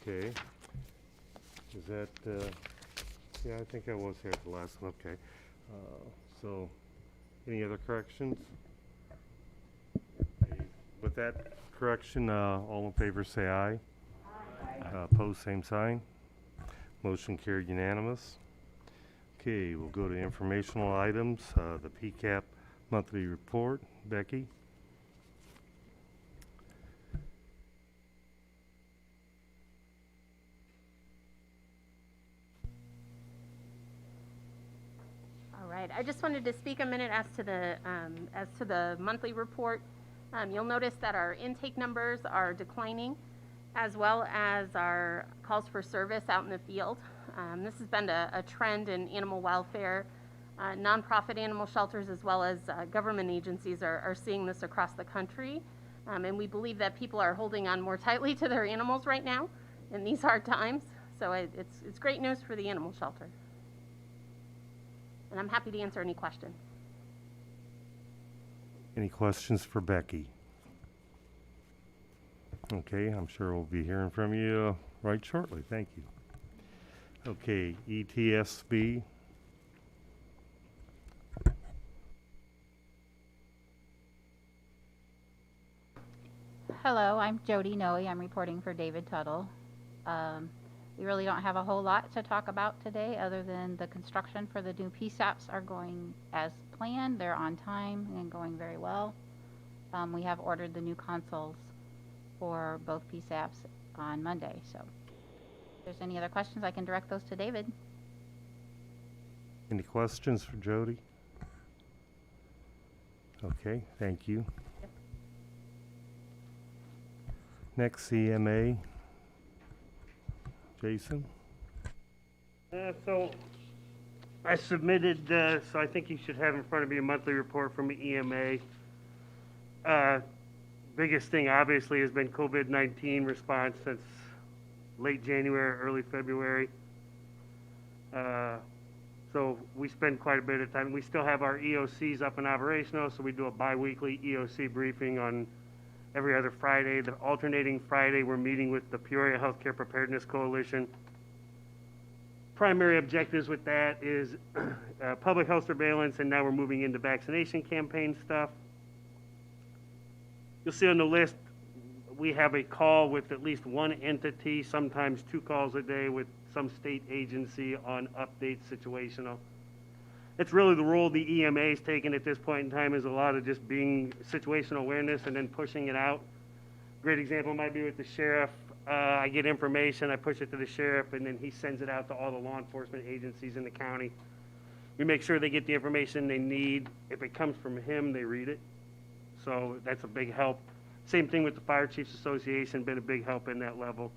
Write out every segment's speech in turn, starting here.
Okay. Is that, yeah, I think I was here at the last one, okay. So, any other corrections? Okay. With that correction, all in favor say aye. Opposed, same sign. Motion carried unanimous. Okay, we'll go to informational items, the PCAP monthly report. Becky? All right, I just wanted to speak a minute as to the monthly report. You'll notice that our intake numbers are declining, as well as our calls for service out in the field. This has been a trend in animal welfare. Nonprofit animal shelters as well as government agencies are seeing this across the country. And we believe that people are holding on more tightly to their animals right now in these hard times. So it's great news for the animal shelter. And I'm happy to answer any questions. Any questions for Becky? Okay, I'm sure we'll be hearing from you right shortly. Thank you. Okay, ETSB. Hello, I'm Jody Noe. I'm reporting for David Tuttle. We really don't have a whole lot to talk about today other than the construction for the new PSAPs are going as planned. They're on time and going very well. We have ordered the new consoles for both PSAPs on Monday. So if there's any other questions, I can direct those to David. Any questions for Jody? Okay, thank you. Yep. Next, CMA. Jason? So I submitted, so I think you should have in front of you a monthly report from the EMA. Biggest thing obviously has been COVID-19 response since late January, early February. So we spend quite a bit of time. We still have our EOCs up and operational, so we do a bi-weekly EOC briefing on every other Friday. The alternating Friday, we're meeting with the Peoria Healthcare Preparedness Coalition. Primary objectives with that is public health surveillance, and now we're moving into vaccination campaign stuff. You'll see on the list, we have a call with at least one entity, sometimes 2 calls a day with some state agency on updates situational. It's really the role the EMA is taking at this point in time is a lot of just being situational awareness and then pushing it out. Great example might be with the sheriff. I get information, I push it to the sheriff, and then he sends it out to all the law enforcement agencies in the county. We make sure they get the information they need. If it comes from him, they read it. So that's a big help. Same thing with the Fire Chiefs Association, been a big help in that level.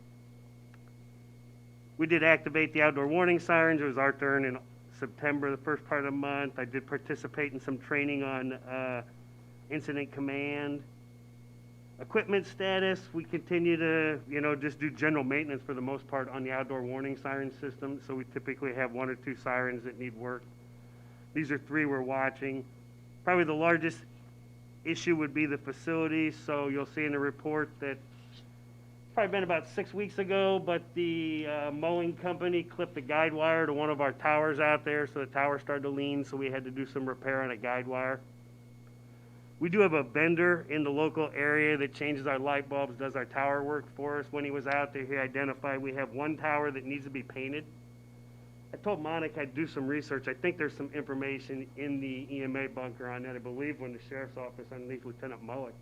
We did activate the outdoor warning sirens. It was our turn in September, the first part of the month. I did participate in some training on incident command. Equipment status, we continue to, just do general maintenance for the most part on the outdoor warning siren system. So we typically have 1 or 2 sirens that need work. These are 3 we're watching. Probably the largest issue would be the facilities. So you'll see in the report that probably been about 6 weeks ago, but the mowing company clipped the guide wire to one of our towers out there, so the tower started to lean, so we had to do some repair on a guide wire. We do have a vendor in the local area that changes our light bulbs, does our tower work for us. When he was out there, he identified we have 1 tower that needs to be painted. I told Monica I'd do some research. I think there's some information in the EMA bunker on that. I believe when the sheriff's office underneath Lieutenant Mullet,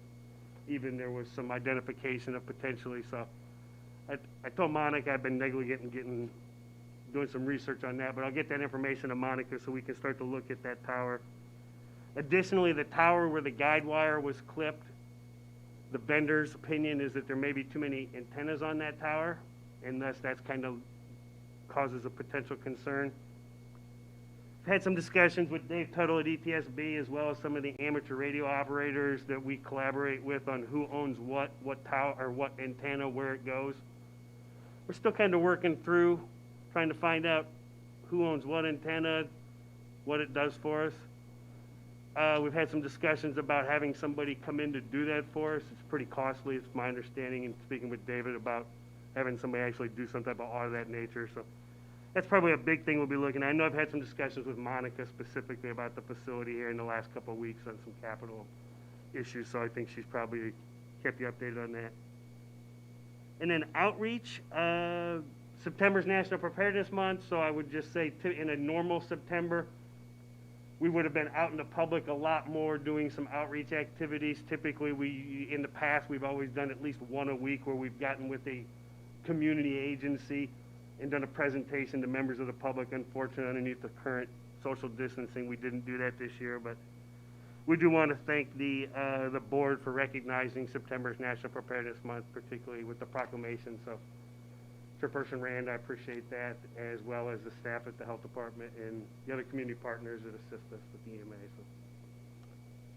even there was some identification of potentially. So I told Monica I've been negligent in doing some research on that, but I'll get that information to Monica so we can start to look at that tower. Additionally, the tower where the guide wire was clipped, the vendor's opinion is that there may be too many antennas on that tower, and thus that's kind of causes a potential concern. I've had some discussions with Dave Tuttle at ETSB as well as some of the amateur radio operators that we collaborate with on who owns what tower or what antenna, where it goes. We're still kind of working through trying to find out who owns what antenna, what it does for us. We've had some discussions about having somebody come in to do that for us. It's pretty costly, it's my understanding, and speaking with David about having somebody actually do some type of audit of that nature. So that's probably a big thing we'll be looking at. I know I've had some discussions with Monica specifically about the facility here in the last couple of weeks on some capital issues, so I think she's probably kept you updated on that. And then outreach, September's National Preparedness Month, so I would just say in a normal September, we would have been out in the public a lot more doing some outreach activities. Typically, in the past, we've always done at least one a week where we've gotten with a community agency and done a presentation to members of the public. Unfortunately, underneath the current social distancing, we didn't do that this year, but we do want to thank the board for recognizing September's National Preparedness Month, particularly with the proclamation. So, Chairperson Rand, I appreciate that, as well as the staff at the health department and the other community partners that assist us with the EMA.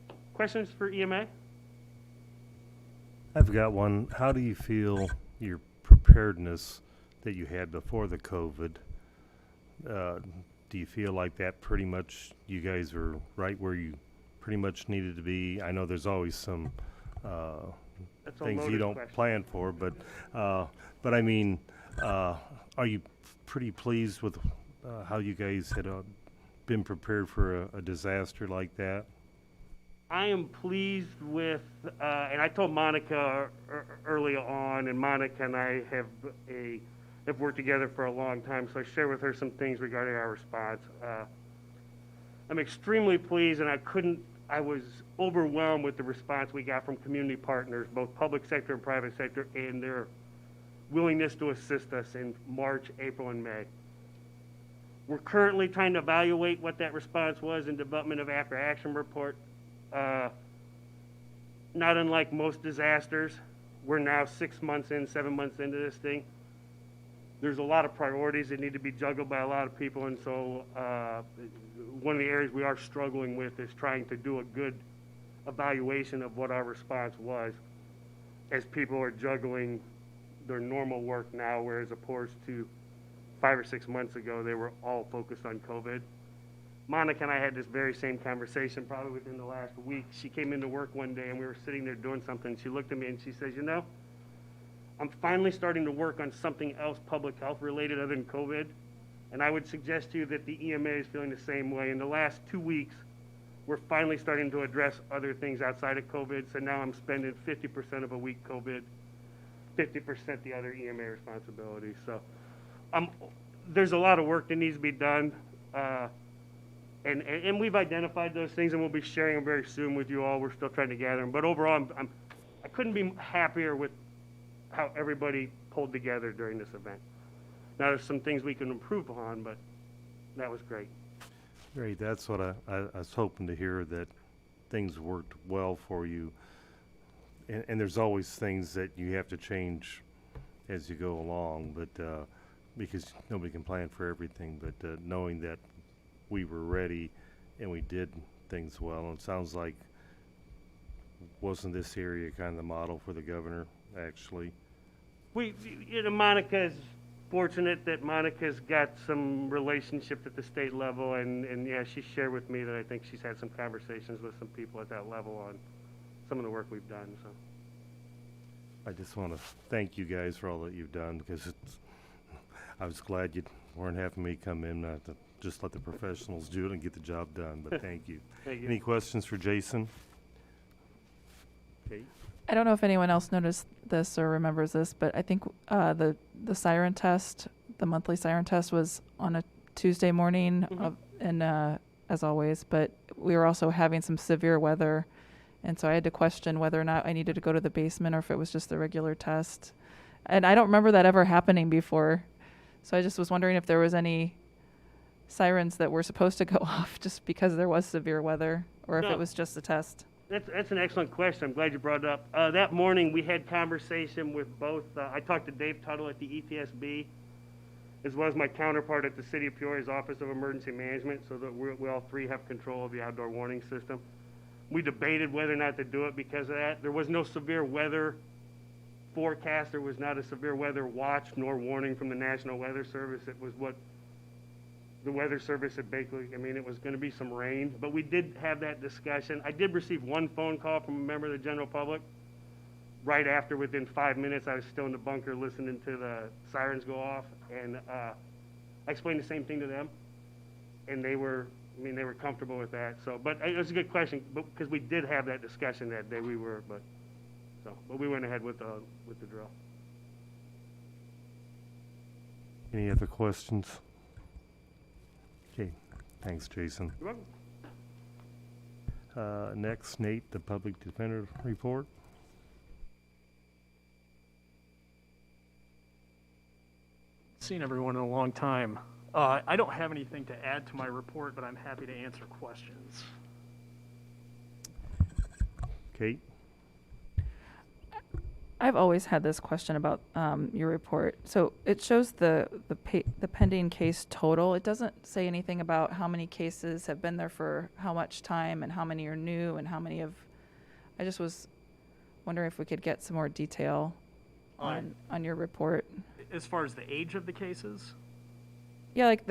So, questions for EMA? I've got one. How do you feel your preparedness that you had before the COVID? Do you feel like that pretty much you guys are right where you pretty much needed to be? I know there's always some That's a things you loaded don't question. plan for, but I mean, are you pretty pleased with how you guys had been prepared for a disaster like that? I am pleased with, and I told Monica early on, and Monica and I have worked together for a long time, so I share with her some things regarding our response. I'm extremely pleased, and I was overwhelmed with the response we got from community partners, both public sector and private sector, and their willingness to assist us in March, April, and May. We're currently trying to evaluate what that response was in development of after action report. Not unlike most disasters, we're now 6 months in, 7 months into this thing. There's a lot of priorities that need to be juggled by a lot of people, and so one of the areas we are struggling with is trying to do a good evaluation of what our response was as people are juggling their normal work now, whereas opposed to 5 or 6 months ago, they were all focused on COVID. Monica and I had this very same conversation probably within the last week. She came into work one day and we were sitting there doing something. She looked at me and she says, you know, I'm finally starting to work on something else public health related other than COVID. And I would suggest to you that the EMA is feeling the same way. In the last 2 weeks, we're finally starting to address other things outside of COVID. So now I'm spending 50% of a week COVID, 50% the other EMA responsibilities. So there's a lot of work that needs to be done. And we've identified those things, and we'll be sharing them very soon with you all. We're still trying to gather them. But overall, I couldn't be happier with how everybody pulled together during this event. Now, there's some things we can improve on, but that was great. Great, that's what I was hoping to hear, that things worked well for you. And there's always things that you have to change as you go along, but because nobody can plan for everything, but knowing that we were ready and we did things well, and it sounds like, wasn't this area kind of the model for the governor, actually? Monica's fortunate that Monica's got some relationship at the state level, and yeah, she shared with me that I think she's had some conversations with some people at that level on some of the work we've done, so. I just want to thank you guys for all that you've done, because I was glad you weren't having me come in, not to just let the professionals do it and get the job done, but thank you. Thank you. Any questions for Jason? Kate? I don't know if anyone else noticed this or remembers this, but I think the siren test, the monthly siren test, was on a Tuesday morning, as always. But we were also having some severe weather, and so I had to question whether or not I needed to go to the basement or if it was just the regular test. And I don't remember that ever happening before, so I just was wondering if there was any sirens that were supposed to go off just because there was severe weather, or if No. it was just a test. That's an excellent question. I'm glad you brought it up. That morning, we had conversation with both, I talked to Dave Tuttle at the ETSB, as well as my counterpart at the City of Peoria's Office of Emergency Management, so that we all three have control of the outdoor warning system. We debated whether or not to do it because of that. There was no severe weather forecast. There was not a severe weather watch nor warning from the National Weather Service. It was what the Weather Service had basically, it was going to be some rain, but we did have that discussion. I did receive one phone call from a member of the general public right after, within 5 minutes, I was still in the bunker listening to the sirens go off, and I explained the same thing to them, and they were comfortable with that. So, but it was a good question, because we did have that discussion that day. But we went ahead with the drill. Any other questions? Okay, thanks, Jason. You're welcome. Next, Nate, the public defender report. Seen everyone in a long time. I don't have anything to add to my report, but I'm happy to answer questions. Kate? I've always had this question about your report. So it shows the pending case total. It doesn't say anything about how many cases have been there for how much time and how many are new and how many have. I just was wondering if we could get some more detail on your report. As far as the age of the cases, Yeah, like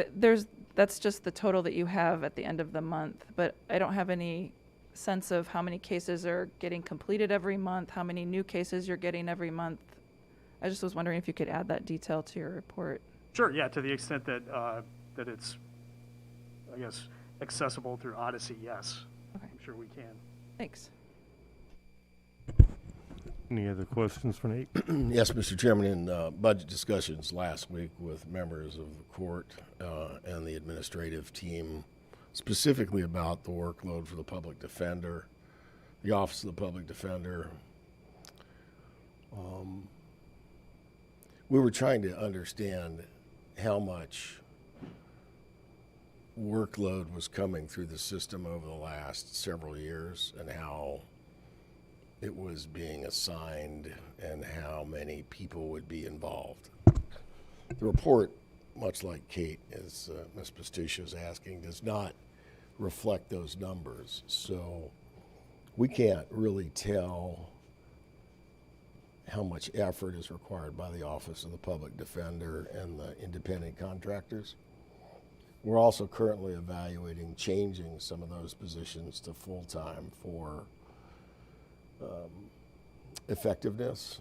that's just the total that you have at the end of the month, but I don't have any sense of how many cases are getting completed every month, how many new cases you're getting every month. I just was wondering if you could add that detail to your report. sure, yeah, to the extent that that it's, I guess, accessible through Odyssey, yes. Okay. I'm sure we can. Thanks. Any other questions for Nate? Yes, Mr. Chairman, in budget discussions last week with members of the court and the administrative team, specifically about the workload for the public defender, the Office of the Public Defender, we were trying to understand how much workload was coming through the system over the last several years and how it was being assigned and how many people would be involved. The report, much like Kate, as Ms. Pastuccia is asking, does not reflect those numbers. So we can't really tell how much effort is required by the Office of the Public Defender and the independent contractors. We're also currently evaluating changing some of those positions to full-time for effectiveness,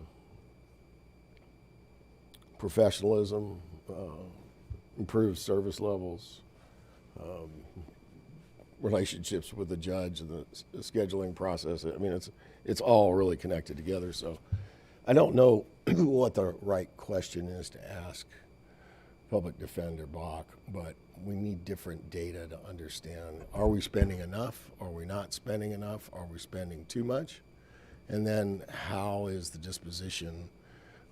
professionalism, improved service levels, relationships with the judge and the scheduling process. I mean, it's all really connected together. So I don't know what the right question is to ask Public Defender Bach, but we need different data to understand, are we spending enough? Are we not spending enough? Are we spending too much? And then how is the disposition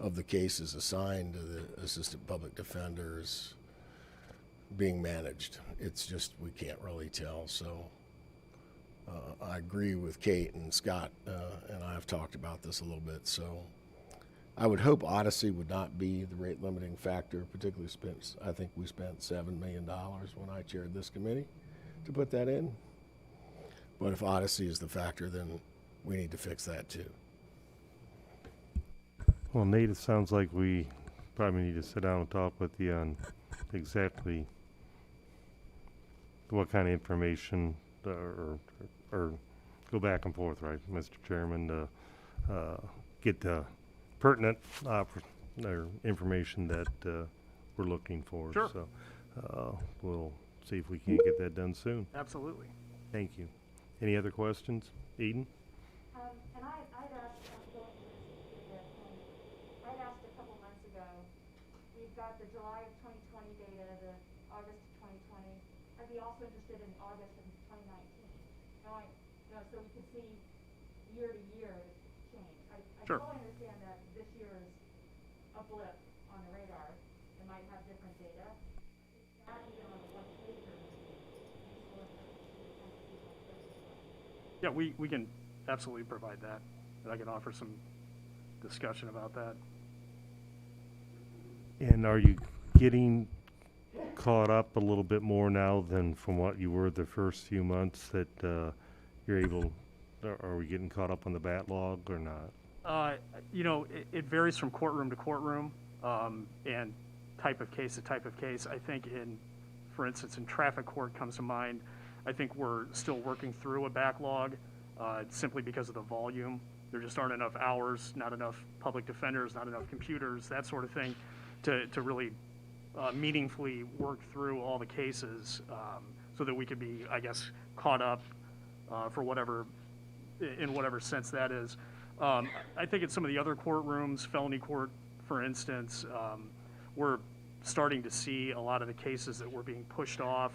of the cases assigned to the assistant public defenders being managed? It's just, we can't really tell. So I agree with Kate and Scott, and I have talked about this a little bit. So I would hope Odyssey would not be the rate limiting factor, particularly I think we spent $7 million when I chaired this committee to put that in. But if Odyssey is the factor, then we need to fix that too. Well, Nate, it sounds like we probably need to sit down and talk with you on exactly what kind of information or go back and forth, right, Mr. Chairman, to get the pertinent or information that we're looking for. Sure. So we'll see if we can't get that done soon. Absolutely. Thank you. Any other questions? Eden? And I'd asked, I'd asked a couple months ago, we've got the July of 2020 data, the August of 2020. I'd be also interested in August of 2019. So we could see year to year change. I Sure. totally understand that this year is a blip on the radar. It might have different data. That even on a one pager. Yeah, we can absolutely provide that. And I can offer some discussion about that. And are you getting caught up a little bit more now than from what you were the first few months that you're able, are we getting caught up on the backlog or not? It varies from courtroom to courtroom and type of case to type of case. I think for instance, in traffic court comes to mind, I think we're still working through a backlog simply because of the volume There just aren't enough hours, not enough public defenders, not enough computers, that sort of thing, to really meaningfully work through all the cases, so that we could be, I guess, caught up for whatever, in whatever sense that is. I think in some of the other courtrooms, felony court, for instance, we're starting to see a lot of the cases that were being pushed off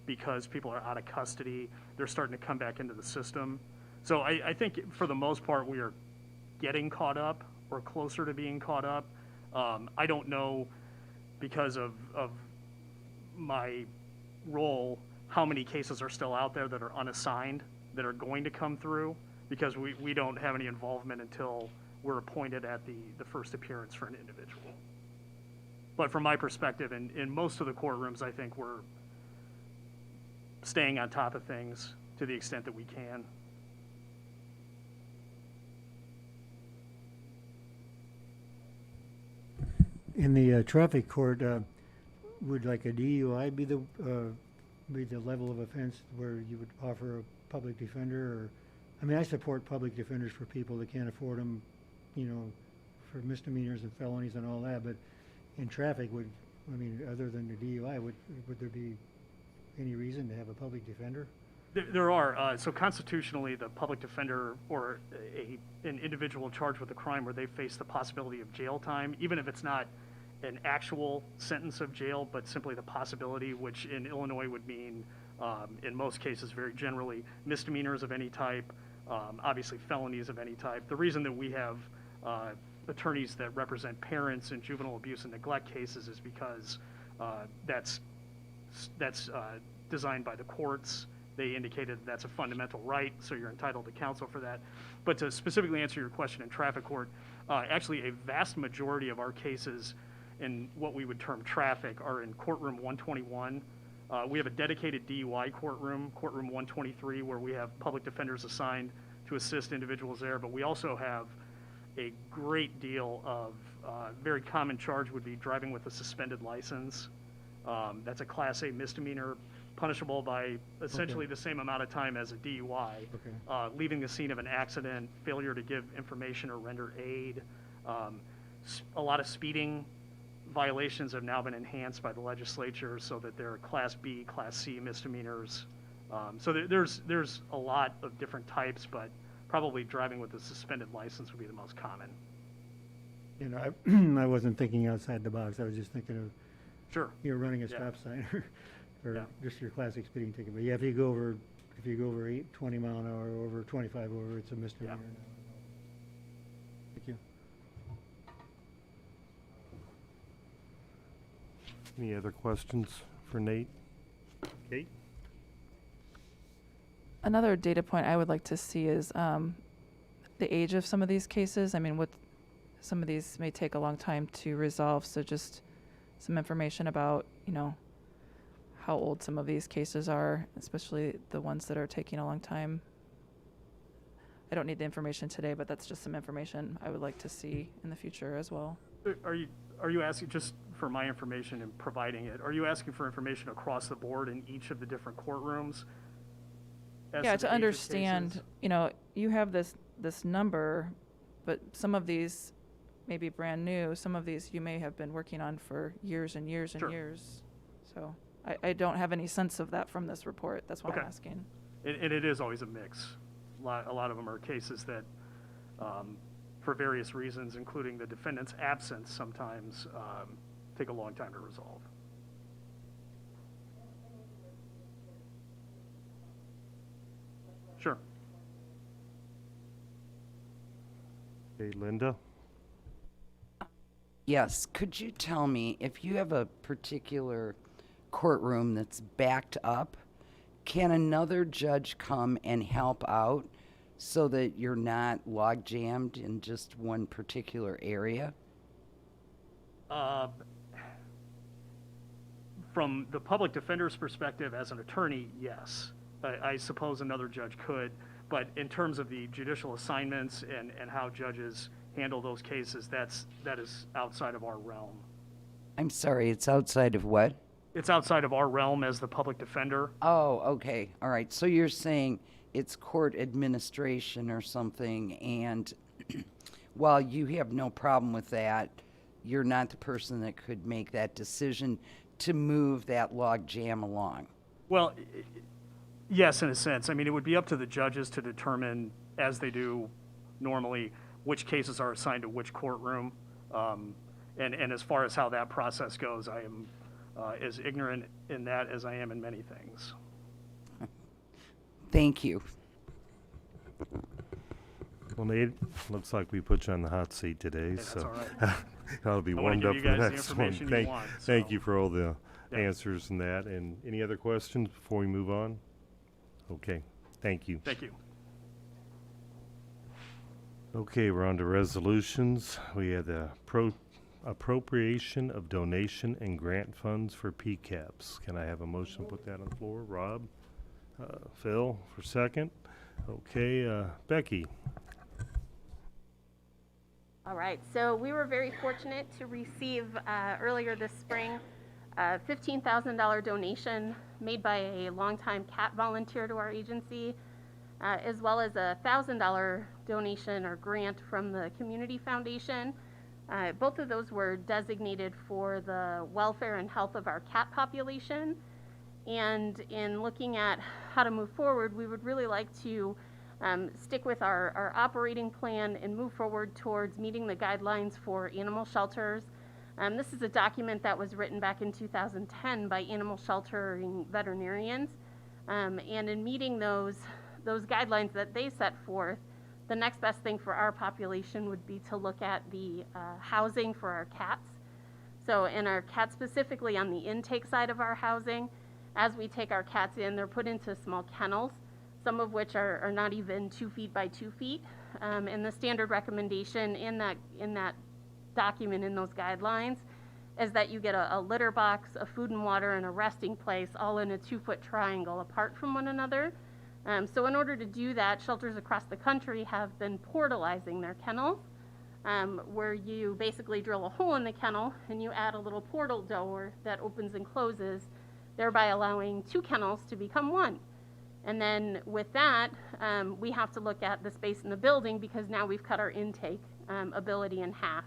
because people are out of custody. They're starting to come back into the system. So I think for the most part, we are getting caught up or closer to being caught up. I don't know, because of my role, how many cases are still out there that are unassigned, that are going to come through, because we don't have any involvement until we're appointed at the first appearance for an individual. But from my perspective, in most of the courtrooms, I think we're staying on top of things to the extent that we can. In the traffic court, would like a DUI be the level of offense where you would offer a public defender? Or, I mean, I support public defenders for people that can't afford them, you know, for misdemeanors and felonies and all that. But in traffic, other than the DUI, would there be any reason to have a public defender? There are. So constitutionally, the public defender or an individual charged with a crime where they face the possibility of jail time, even if it's not an actual sentence of jail, but simply the possibility, which in Illinois would mean, in most cases, very generally, misdemeanors of any type, obviously felonies of any type. The reason that we have attorneys that represent parents in juvenile abuse and neglect cases is because that's designed by the courts. They indicated that's a fundamental right, so you're entitled to counsel for that. But to specifically answer your question in traffic court, actually a vast majority of our cases in what we would term traffic are in courtroom 121. We have a dedicated DUI courtroom, courtroom 123, where we have public defenders assigned to assist individuals there. But we also have a great deal of very common charge would be driving with a suspended license. That's a Class A misdemeanor, punishable by essentially the same amount of time as a DUI. Okay. Leaving the scene of an accident, failure to give information or render aid. A lot of speeding violations have now been enhanced by the legislature so that they're Class B, Class C misdemeanors. So there's a lot of different types, but probably driving with a suspended license would be the most common. You know, I wasn't thinking outside the box. I was just thinking of, Sure. you know, running a Yeah. stop sign or Yeah. just your classic speeding ticket. But yeah, if you go over 20 mile an hour, over 25 over, it's a misdemeanor. Thank you. Any other questions for Nate? Kate? Another data point I would like to see is the age of some of these cases. I mean, some of these may take a long time to resolve, so just some information about, you know, how old some of these cases are, especially the ones that are taking a long time. I don't need the information today, but that's just some information I would like to see in the future as well. Are you asking, just for my information and providing it, are you asking for information across the board in each of the different courtrooms? as Yeah, the age to of understand, cases? you know, you have this number, but some of these may be brand new. Some of these you may have been working on for years and years and Sure. years. So I don't have any sense of that from this report. That's why I'm Okay. asking. And it is always a mix. A lot of them are cases that, for various reasons, including the defendant's absence, sometimes take a long time to resolve. Sure. Okay, Linda? Yes, could you tell me if you have a particular courtroom that's backed up, can another judge come and help out so that you're not log jammed in just one particular area? From the public defender's perspective, as an attorney, yes. I suppose another judge could, but in terms of the judicial assignments and how judges handle those cases, that is outside of our realm. I'm sorry, it's outside of what? It's outside of our realm as the public defender. Oh, okay. All right. So you're saying it's court administration or something, and while you have no problem with that, you're not the person that could make that decision to move that log jam along. Well, yes, in a sense. I mean, it would be up to the judges to determine, as they do normally, which cases are assigned to which courtroom. And as far as how that process goes, I am as ignorant in that as I am in many things. Thank you. Well, Nate, looks like we put you on the hot seat today, That's so all right. I'll be I wanna warmed give up you for the guys the next one. information you want, Thank so. you for all the Yeah. answers and that. And any other questions before we move on? Okay, thank you. Thank you. Okay, we're on to resolutions. We had the appropriation of donation and grant funds for PCAPS. Can I have a motion to put that on the floor? Rob? Phil for second? Okay, Becky? All right, so we were very fortunate to receive earlier this spring a $15,000 donation made by a longtime cat volunteer to our agency, as well as a $1,000 donation or grant from the Community Foundation. Both of those were designated for the welfare and health of our cat population. And in looking at how to move forward, we would really like to stick with our operating plan and move forward towards meeting the guidelines for animal shelters. This is a document that was written back in 2010 by animal sheltering veterinarians. And in meeting those guidelines that they set forth, the next best thing for our population would be to look at the housing for our cats. So in our cats, specifically on the intake side of our housing, as we take our cats in, they're put into small kennels, some of which are not even 2 feet by 2 feet. And the standard recommendation in that document, in those guidelines, is that you get a litter box, a food and water, and a resting place, all in a 2-foot triangle apart from one another. So in order to do that, shelters across the country have been portalizing their kennels, where you basically drill a hole in the kennel and you add a little portal door that opens and closes, thereby allowing 2 kennels to become 1. And then with that, we have to look at the space in the building because now we've cut our intake ability in half.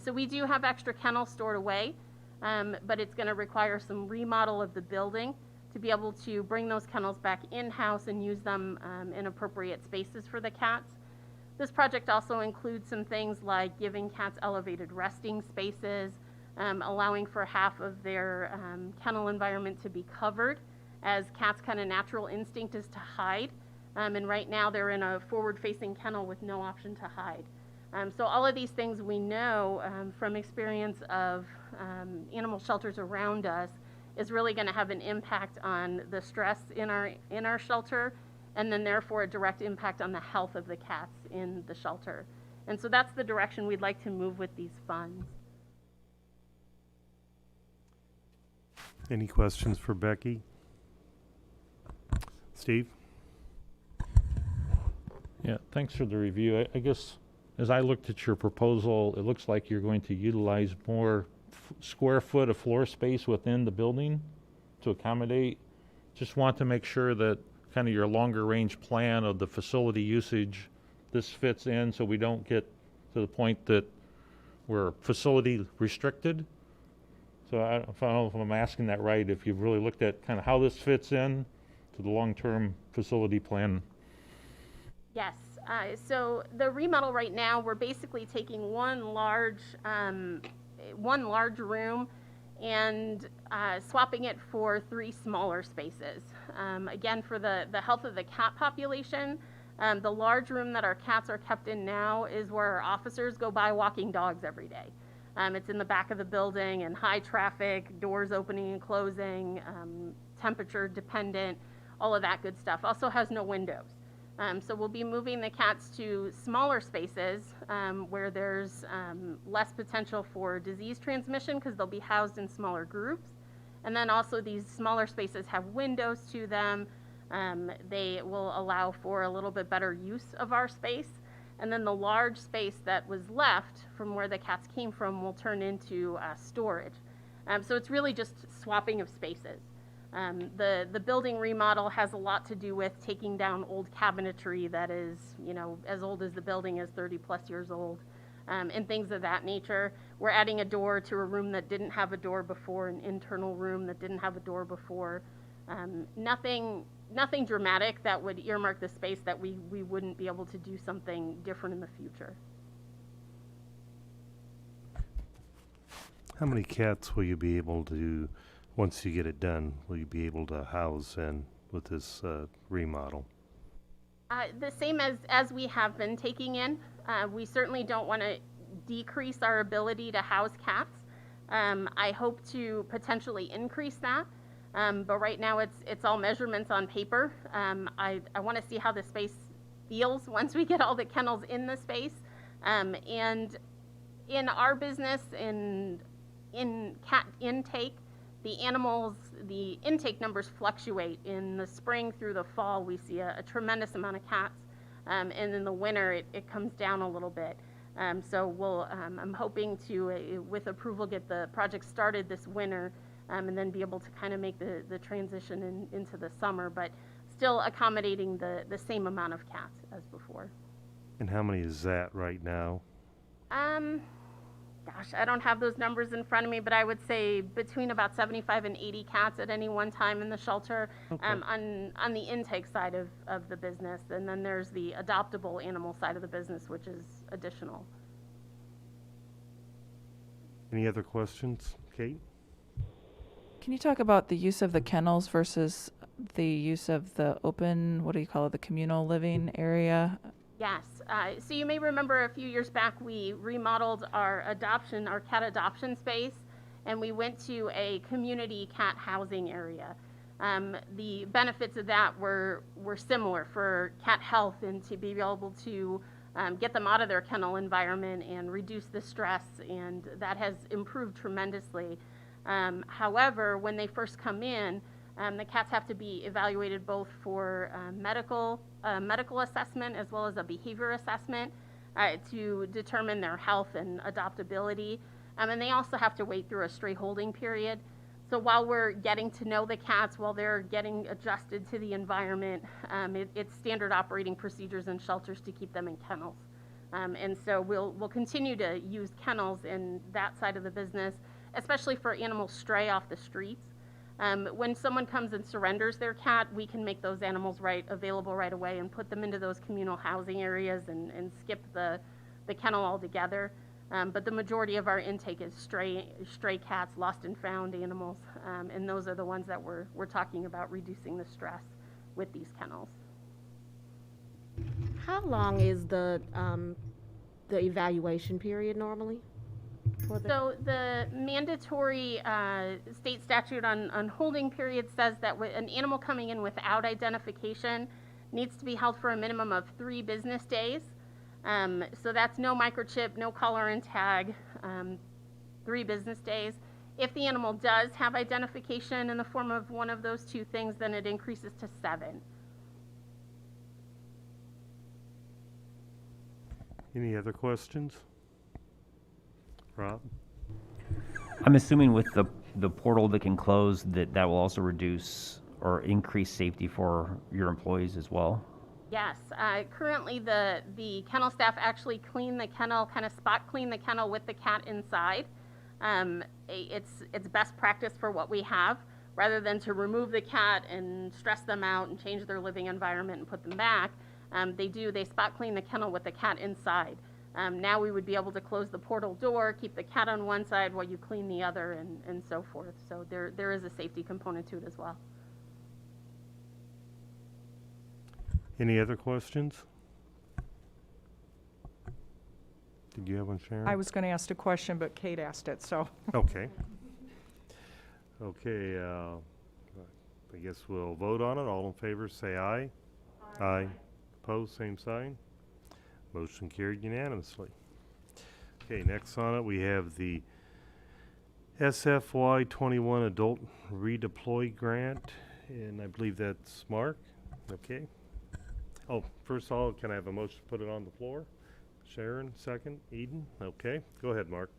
So we do have extra kennels stored away, but it's going to require some remodel of the building to be able to bring those kennels back in-house and use them in appropriate spaces for the cats. This project also includes some things like giving cats elevated resting spaces, allowing for half of their kennel environment to be covered, as cats' kind of natural instinct is to hide. And right now they're in a forward-facing kennel with no option to hide. So all of these things we know from experience of animal shelters around us is really going to have an impact on the stress in our shelter, and then therefore a direct impact on the health of the cats in the shelter. And so that's the direction we'd like to move with these funds. Any questions for Becky? Steve? Yeah, thanks for the review. I guess as I looked at your proposal, it looks like you're going to utilize more square foot of floor space within the building to accommodate. Just want to make sure that kind of your longer range plan of the facility usage, this fits in so we don't get to the point that we're facility restricted. So I don't know if I'm asking that right, if you've really looked at kind of how this fits in to the long-term facility plan. Yes. So the remodel right now, we're basically taking one large room and swapping it for 3 smaller spaces. Again, for the health of the cat population, the large room that our cats are kept in now is where our officers go by walking dogs every day. It's in the back of the building and high traffic, doors opening and closing, temperature dependent, all of that good stuff. Also has no windows. So we'll be moving the cats to smaller spaces where there's less potential for disease transmission because they'll be housed in smaller groups. And then also these smaller spaces have windows to them. They will allow for a little bit better use of our space. And then the large space that was left from where the cats came from will turn into storage. So it's really just swapping of spaces. The building remodel has a lot to do with taking down old cabinetry that is, you know, as old as the building is, 30+ years old, and things of that nature. We're adding a door to a room that didn't have a door before, an internal room that didn't have a door before. Nothing dramatic that would earmark the space that we wouldn't be able to do something different in the future. How many cats will you be able to, once you get it done, will you be able to house in with this remodel? The same as we have been taking in. We certainly don't want to decrease our ability to house cats. I hope to potentially increase that, but right now it's all measurements on paper. I want to see how the space feels once we get all the kennels in the space. And in our business, in cat intake, the intake numbers fluctuate. In the spring through the fall, we see a tremendous amount of cats, and in the winter, it comes down a little bit. So I'm hoping to, with approval, get the project started this winter, and then be able to kind of make the transition into the summer, but still accommodating the same amount of cats as before. And how many is that right now? Gosh, I don't have those numbers in front of me, but I would say between about 75 and 80 cats at any one time in the shelter, Okay. on the intake side of the business. And then there's the adoptable animal side of the business, which is additional. Any other questions? Kate? Can you talk about the use of the kennels versus the use of the open, what do you call it, the communal living area? Yes. So you may remember a few years back, we remodeled our cat adoption space, and we went to a community cat housing area. The benefits of that were similar for cat health and to be able to get them out of their kennel environment and reduce the stress, and that has improved tremendously. However, when they first come in, the cats have to be evaluated both for medical assessment as well as a behavior assessment to determine their health and adoptability. And they also have to wait through a stray holding period. So while we're getting to know the cats, while they're getting adjusted to the environment, it's standard operating procedures in shelters to keep them in kennels. And so we'll continue to use kennels in that side of the business, especially for animals stray off the streets. When someone comes and surrenders their cat, we can make those animals available right away and put them into those communal housing areas and skip the kennel altogether. But the majority of our intake is stray cats, lost and found animals, and those are the ones that we're talking about reducing the stress with these kennels. How long is the evaluation period normally? So the mandatory state statute on holding period says that an animal coming in without identification needs to be held for a minimum of 3 business days. So that's no microchip, no collar and tag, 3 business days. If the animal does have identification in the form of one of those 2 things, then it increases to 7. Any other questions? Rob? I'm assuming with the portal that can close that will also reduce or increase safety for your employees as well? Yes. Currently, the kennel staff actually clean the kennel, kind of spot clean the kennel with the cat inside. It's best practice for what we have. Rather than to remove the cat and stress them out and change their living environment and put them back, they spot clean the kennel with the cat inside. Now we would be able to close the portal door, keep the cat on one side while you clean the other, and so forth. So there is a safety component to it as well. Any other questions? Did you have one, Sharon? I was going to ask a question, but Kate asked it, so. Okay. Okay, I guess we'll vote on it. All in favor, say aye. Aye. Opposed, same sign. Motion carried unanimously. Okay, next on it, we have the SFY 21 Adult Redeploy Grant, and I believe that's Mark. Okay. Oh, first of all, can I have a motion to put it on the floor? Sharon, second. Eden? Okay, go ahead, Mark.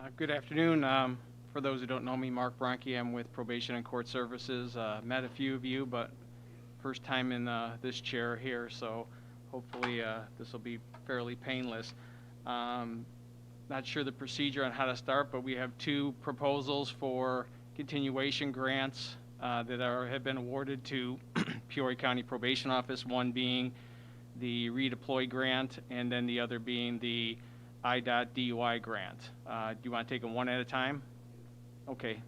Good afternoon. For those who don't know me, Mark Bronke, I'm with Probation and Court Services. Met a few of you, but first time in this chair here, so hopefully this will be fairly painless. Not sure the procedure on how to start, but we have two proposals for continuation grants that have been awarded to Peoria County Probation Office, one being the redeploy grant, and then the other being the IDOT DUI grant. Do you want to take them one at a time? Okay.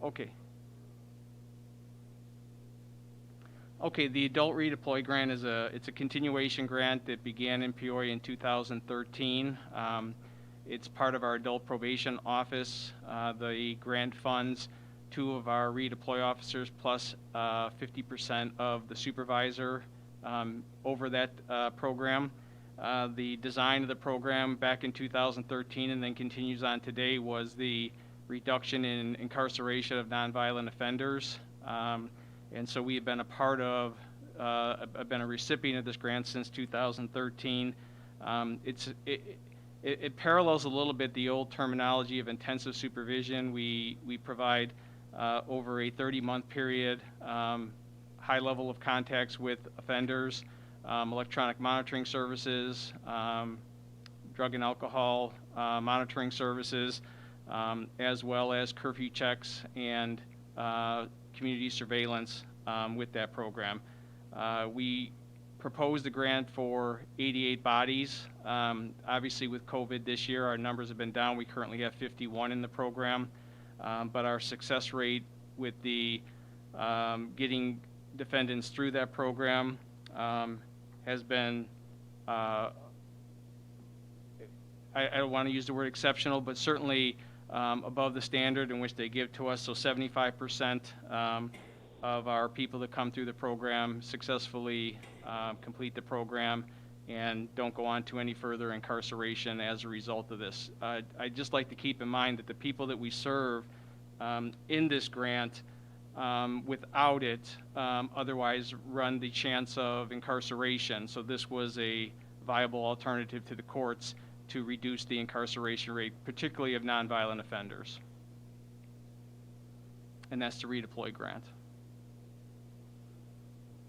Okay. Okay, the adult redeploy grant is it's a continuation grant that began in Peoria in 2013. It's part of our adult probation office. The grant funds two of our redeploy officers plus 50% of the supervisor over that program. The design of the program back in 2013 and then continues on today was the reduction in incarceration of nonviolent offenders. And so we have been a part of, I've been a recipient of this grant since 2013. It parallels a little bit the old terminology of intensive supervision. We provide over a 30-month period high level of contacts with offenders, electronic monitoring services, drug and alcohol monitoring services, as well as curfew checks and community surveillance with that program. We proposed a grant for 88 bodies. Obviously with COVID this year, our numbers have been down. We currently have 51 in the program, but our success rate with the getting defendants through that program has been, I don't want to use the word exceptional, but certainly above the standard in which they give to us. So 75% of our people that come through the program successfully complete the program and don't go on to any further incarceration as a result of this. I'd just like to keep in mind that the people that we serve in this grant without it otherwise run the chance of incarceration. So this was a viable alternative to the courts to reduce the incarceration rate, particularly of nonviolent offenders. And that's the redeploy grant.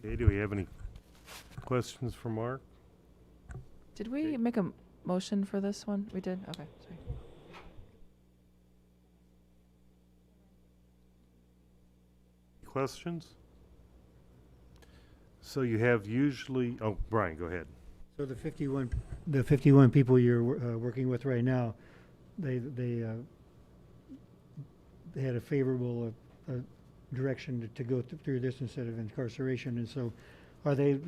Okay, do we have any questions for Mark? Did we make a motion for this one? We did? Okay, sorry. Questions? So you have usually, oh, Brian, go ahead. So the 51 people you're working with right now, they had a favorable direction to go through this instead of incarceration, and so are they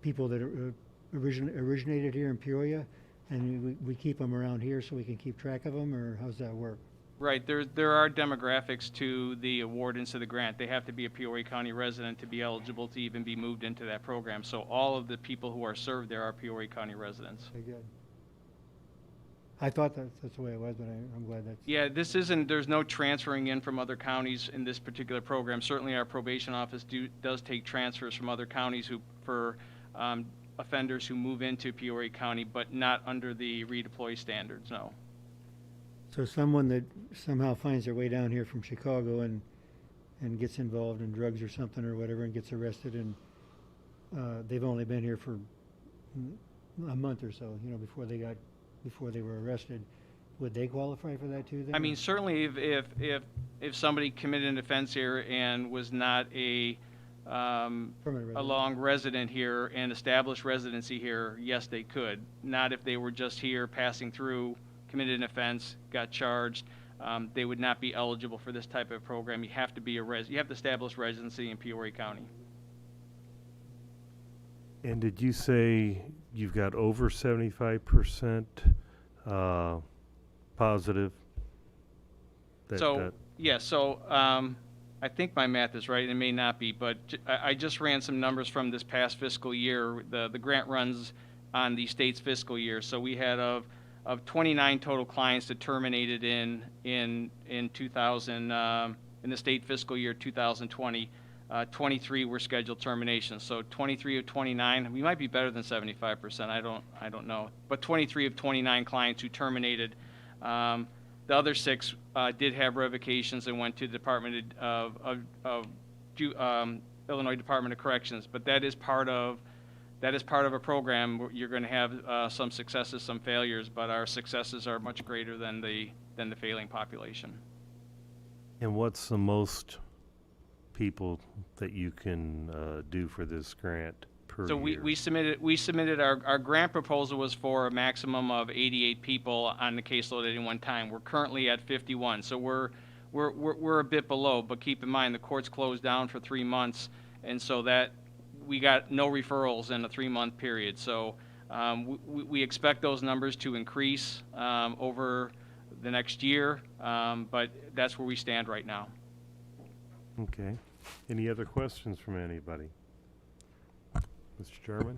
people that are originated here in Peoria, and we keep them around here so we can keep track of them, or how's that work? Right, there are demographics to the awardance of the grant. They have to be a Peoria County resident to be eligible to even be moved into that program. So all of the people who are served there are Peoria County residents. Okay, good. I thought that's the way it was, but I'm glad that's... Yeah, there's no transferring in from other counties in this particular program. Certainly our probation office does take transfers from other counties for offenders who move into Peoria County, but not under the redeploy standards, no. So someone that somehow finds their way down here from Chicago and gets involved in drugs or something or whatever and gets arrested, and they've only been here for a month or so, before they were arrested, would they qualify for that too then? I mean, certainly if somebody committed an offense here and was not a long resident here and established residency here, yes, they could. Not if they were just here passing through, committed an offense, got charged. They would not be eligible for this type of program. You have to be you have to establish residency in Peoria County. And did you say you've got over 75% positive? I think my math is right. It may not be, but I just ran some numbers from this past fiscal year. The grant runs on the state's fiscal year, so we had of 29 total clients that terminated in 2000 in the state fiscal year 2020. 23 were scheduled terminations. So 23 of 29, we might be better than 75%. I don't know. But 23 of 29 clients who terminated. The other 6 did have revocations and went to the Department of Illinois Department of Corrections. But that is part of a program where you're going to have some successes, some failures, but our successes are much greater than the failing population. And what's the most people that you can do for this grant per So year? we submitted our grant proposal was for a maximum of 88 people on the caseload at any one time. We're currently at 51, so we're a bit below. But keep in mind the court's closed down for 3 months, and so that we got no referrals in a 3-month period. So we expect those numbers to increase over the next year, but that's where we stand right now. Okay. Any other questions from anybody? Mr. Chairman?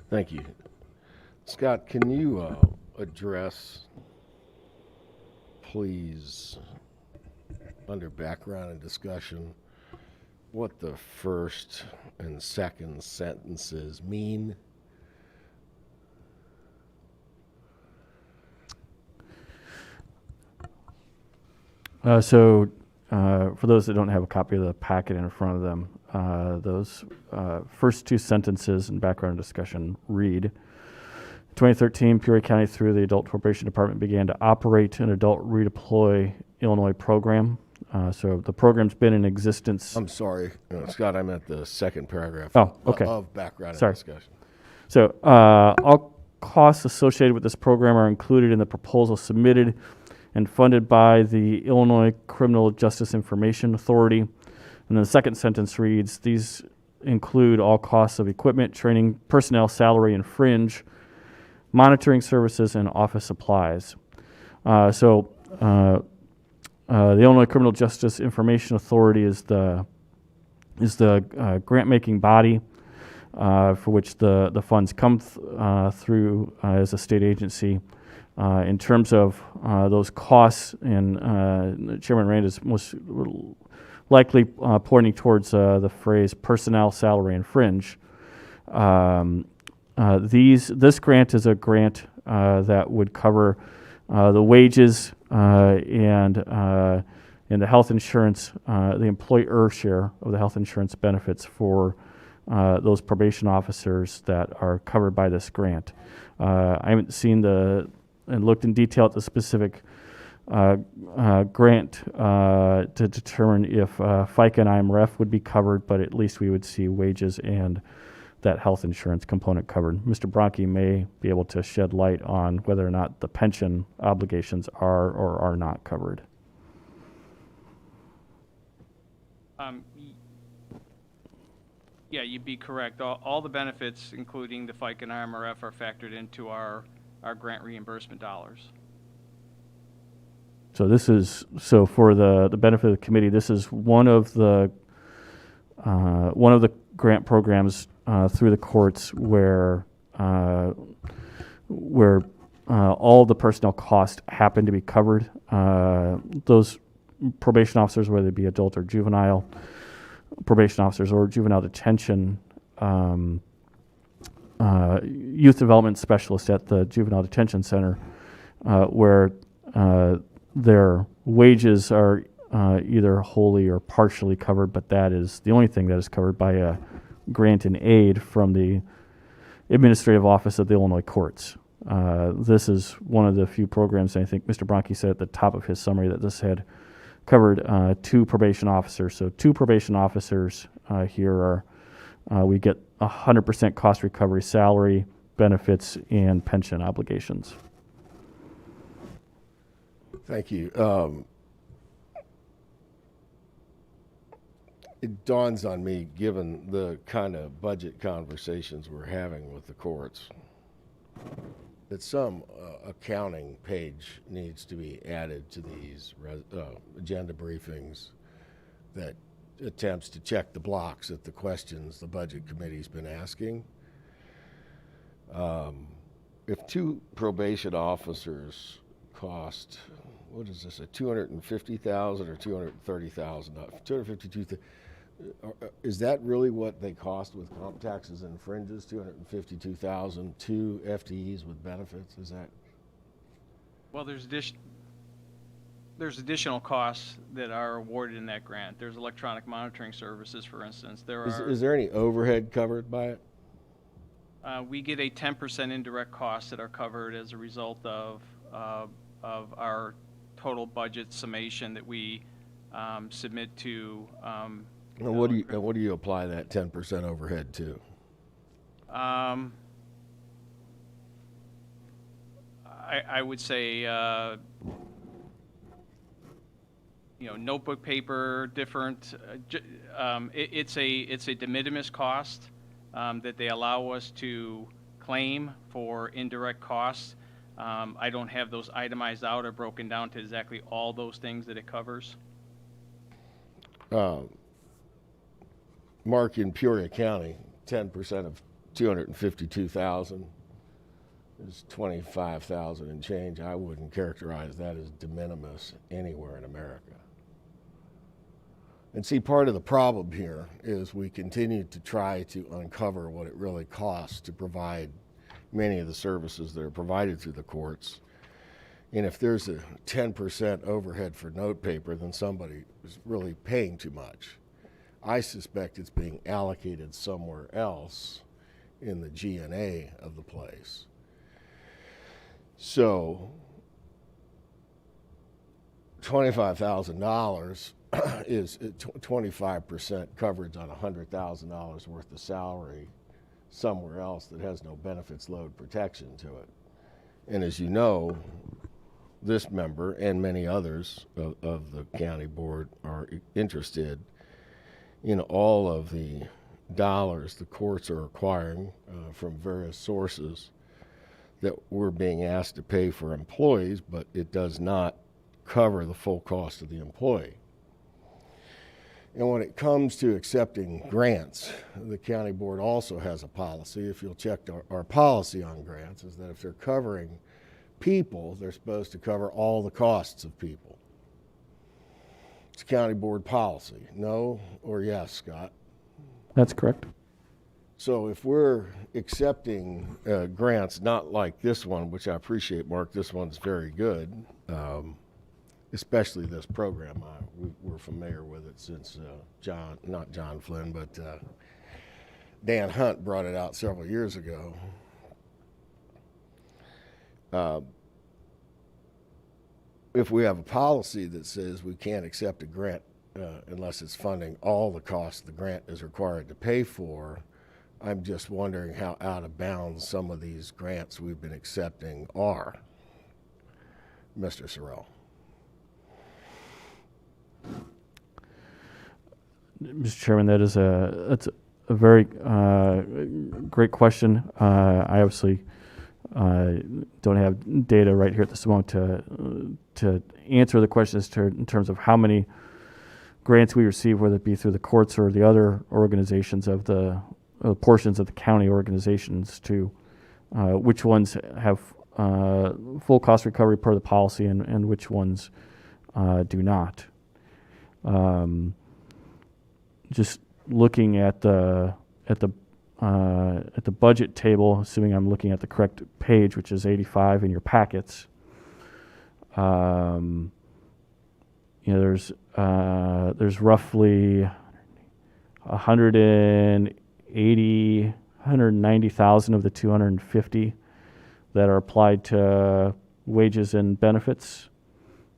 Thank you. Scott, can you address, please, under background and discussion, what the first and second sentences mean? For those that don't have a copy of the packet in front of them, those first 2 sentences in background discussion read, 2013, Peoria County through the Adult Probation Department began to operate an adult redeploy Illinois program. So the program's been in existence. I'm sorry, Scott, I meant the second paragraph okay. of background Sorry. and discussion. So all costs associated with this program are included in the proposal submitted and funded by the Illinois Criminal Justice Information Authority. And then the second sentence reads, these include all costs of equipment, training, personnel, salary, and fringe, monitoring services, and office supplies. The Illinois Criminal Justice Information Authority is the grant-making body for which the funds come through as a state agency. In terms of those costs, and Chairman Rand is most likely pointing towards the phrase personnel, salary, and fringe. This grant is a grant that would cover the wages and the health insurance, the employer share of the health insurance benefits for those probation officers that are covered by this grant. I haven't seen and looked in detail at the specific grant to determine if FICA and IMRF would be covered, but at least we would see wages and that health insurance component covered. Mr. Bronke may be able to shed light on whether or not the pension obligations are or are not covered. Yeah, you'd be correct. All the benefits, including the FICA and IMRF, are factored into our grant reimbursement dollars. So for the benefit of the committee, this is one of the grant programs through the courts where all the personnel costs happen to be covered. Those probation officers, whether they be adult or juvenile probation officers or juvenile detention, youth development specialists at the juvenile detention center, where their wages are either wholly or partially covered, but that is the only thing that is covered by a grant and aid from the Administrative Office of the Illinois Courts. This is one of the few programs, and I think Mr. Bronke said at the top of his summary that this had covered 2 probation officers. So 2 probation officers here are, we get 100% cost recovery, salary, benefits, and pension obligations. Thank you. It dawns on me, given the kind of budget conversations we're having with the courts, that some accounting page needs to be added to these agenda briefings that attempts to check the blocks at the questions the budget committee's been asking. If 2 probation officers cost, what is this, a $250,000 or $230,000? $252,000. Is that really what they cost with comp taxes and fringes? 252,000, 2 FTEs with benefits? Is that? Well, there's additional costs that are awarded in that grant. There's electronic monitoring services, for instance. Is there any overhead covered by it? We get a 10% indirect costs that are covered as a result of our total budget summation that we submit to. And what do you apply that 10% overhead to? I would say, notebook paper, different. It's a de minimis cost that they allow us to claim for indirect costs. I don't have those itemized out or broken down to exactly all those things that it covers. Mark, in Peoria County, 10% of 252,000 is 25,000 and change. I wouldn't characterize that as de minimis anywhere in America. And see, part of the problem here is we continue to try to uncover what it really costs to provide many of the services that are provided through the courts. And if there's a 10% overhead for note paper, then somebody is really paying too much. I suspect it's being allocated somewhere else in the G&A of the place. So $25,000 is 25% coverage on $100,000 worth of salary somewhere else that has no benefits load protection to it. And as you know, this member and many others of the county board are interested in all of the dollars the courts are acquiring from various sources that we're being asked to pay for employees, but it does not cover the full cost of the employee. And when it comes to accepting grants, the county board also has a policy. If you'll check our policy on grants, is that if they're covering people, they're supposed to cover all the costs of people. It's county board policy. No or yes, Scott? That's correct. So if we're accepting grants, not like this one, which I appreciate, Mark, this one's very good, especially this program. We're familiar with it since not John Flynn, but Dan Hunt brought it out several years ago. If we have a policy that says we can't accept a grant unless it's funding all the costs the grant is required to pay for, I'm just wondering how out of bounds some of these grants we've been accepting are. Mr. Sorrell. Mr. Chairman, that's a very great question. I obviously don't have data right here at this moment to answer the question in terms of how many grants we receive, whether it be through the courts or the other organizations of the portions of the county organizations, to which ones have full cost recovery per the policy and which ones do not. Just looking at the budget table, assuming I'm looking at the correct page, which is 85 in your packets, there's roughly 190,000 of the 250 that are applied to wages and benefits.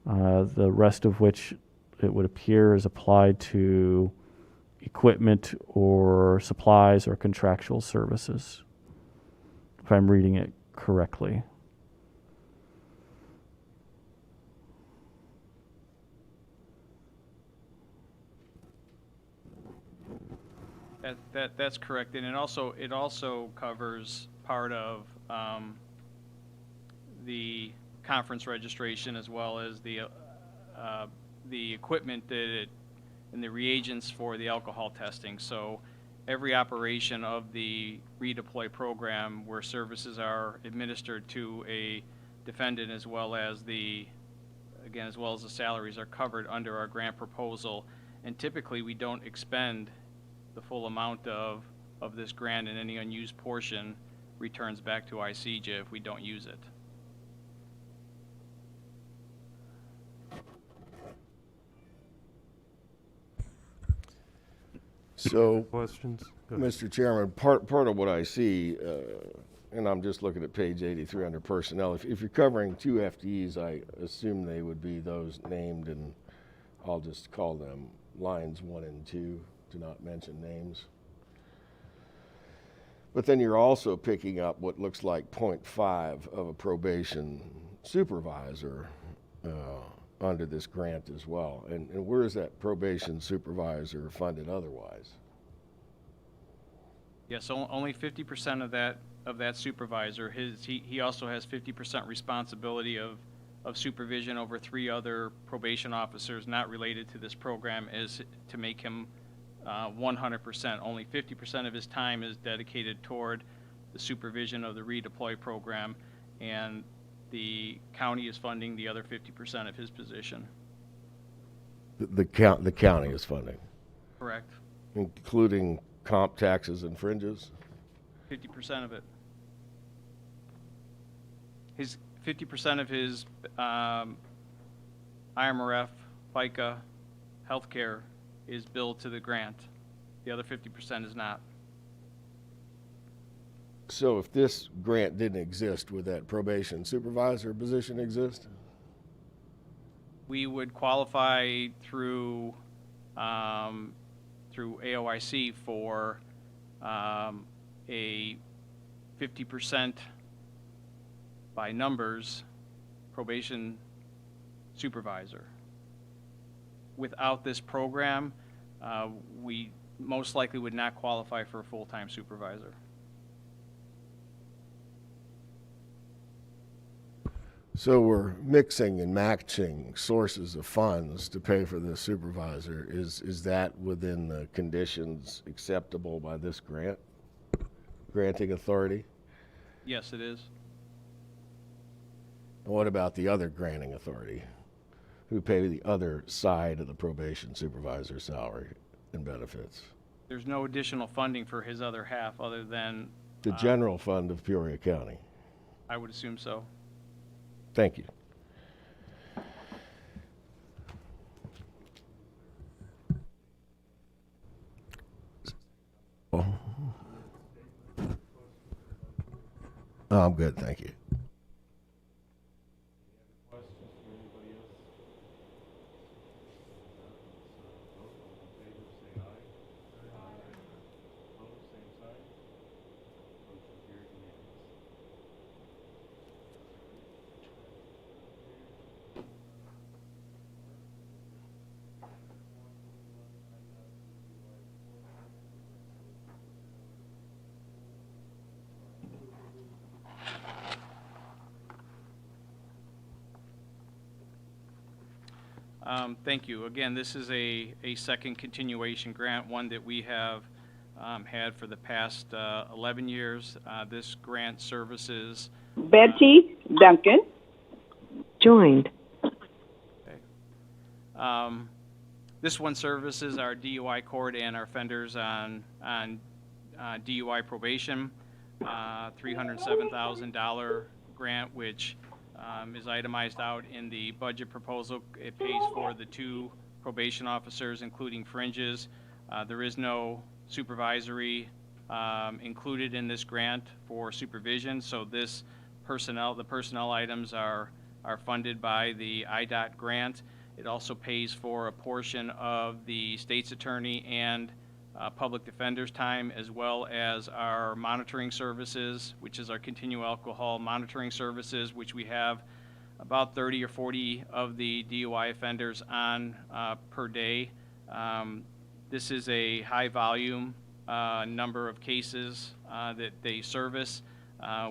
The rest of which it would appear is applied to equipment or supplies or contractual services, if I'm reading it correctly. That's correct, and it also covers part of the conference registration as well as the equipment and the reagents for the alcohol testing. So every operation of the redeploy program where services are administered to a defendant as well as the salaries are covered under our grant proposal. And typically, we don't expend the full amount of this grant, and any unused portion returns back to ICJA if we don't use it. So, Questions? Go ahead. Mr. Chairman, part of what I see, and I'm just looking at page 83 under personnel, if you're covering 2 FTEs, I assume they would be those named, and I'll just call them lines 1 and 2, to not mention names. But then you're also picking up what looks like 0.5 of a probation supervisor under this grant as well. And where is that probation supervisor funded otherwise? Yeah, so only 50% of that supervisor. He also has 50% responsibility of supervision over 3 other probation officers not related to this program, is to make him 100%. Only 50% of his time is dedicated toward the supervision of the redeploy program, and the county is funding the other 50% of his position. The county is funding, Correct. including comp, taxes, and fringes? 50% of it. His 50% of his IMRF, FICA, healthcare is billed to the grant. The other 50% is not. So if this grant didn't exist, would that probation supervisor position exist? We would qualify through AOIC for a 50% by numbers probation supervisor. Without this program, we most likely would not qualify for a full-time supervisor. So we're mixing and matching sources of funds to pay for this supervisor. Is that within the conditions acceptable by this granting authority? Yes, it is. And what about the other granting authority, who pay the other side of the probation supervisor's salary and benefits? There's no additional funding for his other half other than, The general fund of Peoria County. I would assume so. Thank you. Oh, I'm good, thank you. Thank you. Again, this is a second continuation grant, one that we have had for the past 11 years. This grant services Betty Duncan joined. This one services our DUI court and our offenders on DUI probation. $307,000 grant, which is itemized out in the budget proposal. It pays for the 2 probation officers, including fringes. There is no supervisory included in this grant for supervision, so the personnel items are funded by the IDOT grant. It also pays for a portion of the state's attorney and public defender's time, as well as our monitoring services, which is our continual alcohol monitoring services, which we have about 30 or 40 of the DUI offenders on per day. This is a high volume number of cases that they service.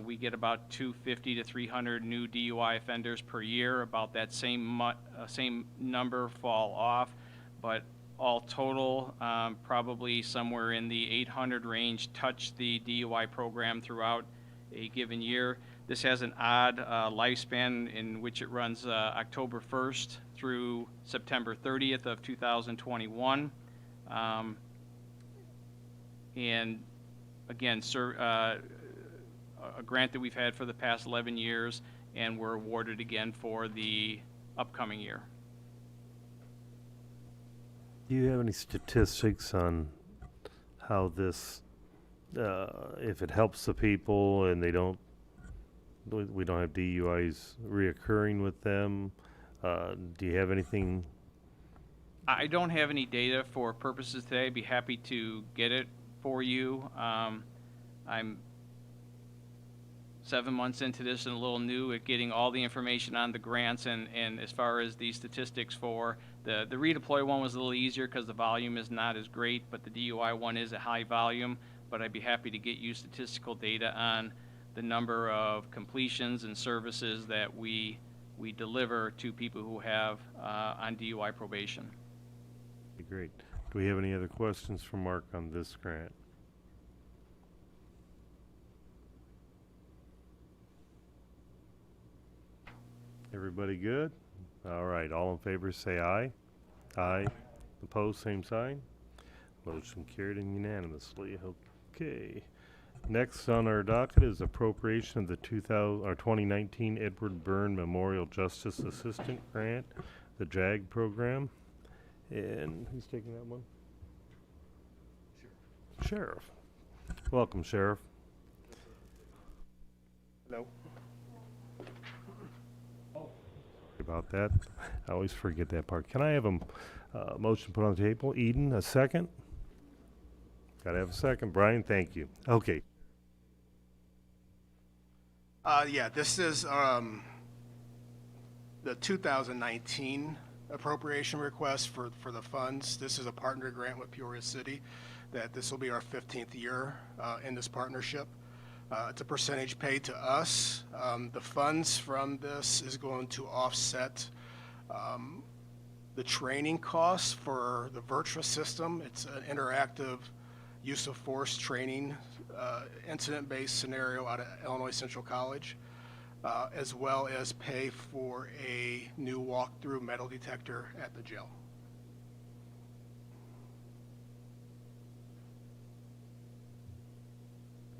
We get about 250 to 300 new DUI offenders per year. About that same number fall off, but all total, probably somewhere in the 800 range touch the DUI program throughout a given year. This has an odd lifespan in which it runs October 1st through September 30th of 2021. And again, a grant that we've had for the past 11 years, and we're awarded again for the upcoming year. Do you have any statistics on how this, if it helps the people and we don't have DUIs reoccurring with them? Do you have anything? I don't have any data for purposes today. I'd be happy to get it for you. I'm 7 months into this and a little new at getting all the information on the grants, and as far as the statistics for the redeploy one was a little easier because the volume is not as great, but the DUI one is a high volume. But I'd be happy to get you statistical data on the number of completions and services that we deliver to people who have on DUI probation. Great. Do we have any other questions for Mark on this grant? Everybody good? All right, all in favor say aye. Aye. Opposed, same sign. Motion carried and unanimously. Okay. Next on our docket is appropriation of the 2019 Edward Byrne Memorial Justice Assistant Grant, the JAG program. And who's taking that one? Sheriff. Welcome, Sheriff. Hello. About that. I always forget that part. Can I have a motion put on the table? Eden, a second? Gotta have a second. Brian, thank you. Okay. Yeah, this is the 2019 appropriation request for the funds. This is a partner grant with Peoria City that this will be our 15th year in this partnership. It's a percentage paid to us. The funds from this is going to offset the training costs for the virtual system. It's an interactive use of force training, incident-based scenario out of Illinois Central College, as well as pay for a new walk-through metal detector at the jail.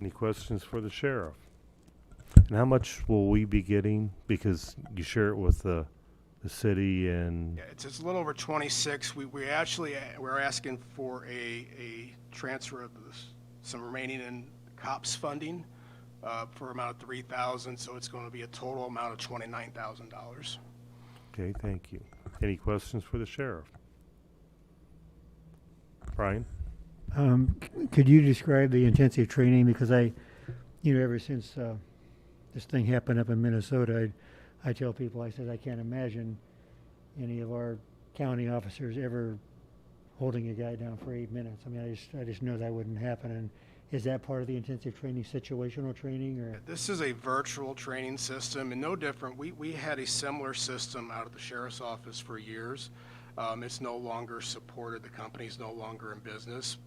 Any questions for the sheriff? And how much will we be getting? Because you share it with the city and... Yeah, it's a little over 26. We're asking for a transfer of some remaining in COPS funding for amount of $3,000, so it's going to be a total amount of $29,000. Okay, thank you. Any questions for the sheriff? Brian? Could you describe the intensive training? Because ever since this thing happened up in Minnesota, I tell people, I said, I can't imagine any of our county officers ever holding a guy down for 8 minutes. I mean, I just know that wouldn't happen. And is that part of the intensive training, situational training, or? This is a virtual training system, and no different. We had a similar system out of the sheriff's office for years. It's no longer supported. The company's no longer in business,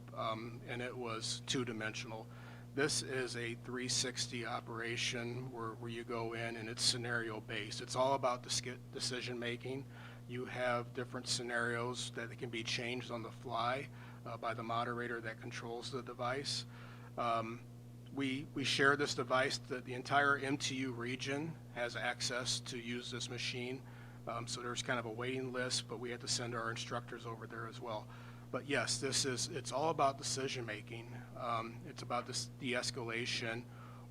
and it was two-dimensional. This is a 360 operation where you go in and it's scenario-based. It's all about decision-making. You have different scenarios that can be changed on the fly by the moderator that controls the device. We share this device. The entire MTU region has access to use this machine. So there's kind of a waiting list, but we have to send our instructors over there as well. But yes, it's all about decision making. It's about this de-escalation,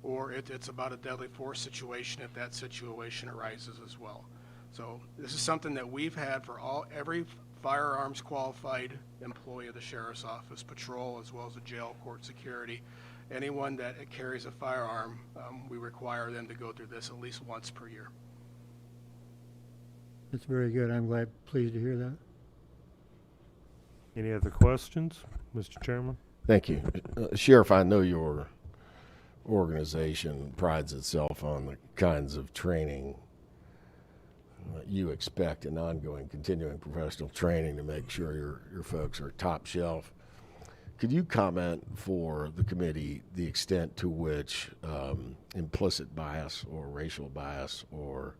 or it's about a deadly force situation if that situation arises as well. So this is something that we've had for every firearms qualified employee of the sheriff's office, patrol, as well as the jail, court security. Anyone that carries a firearm, we require them to go through this at least once per year. That's very good. I'm pleased to hear that. Any other questions, Mr. Chairman? Thank you. Sheriff, I know your organization prides itself on the kinds of training you expect in ongoing continuing professional training to make sure your folks are top shelf. could you comment for the committee the extent to which implicit bias or racial bias or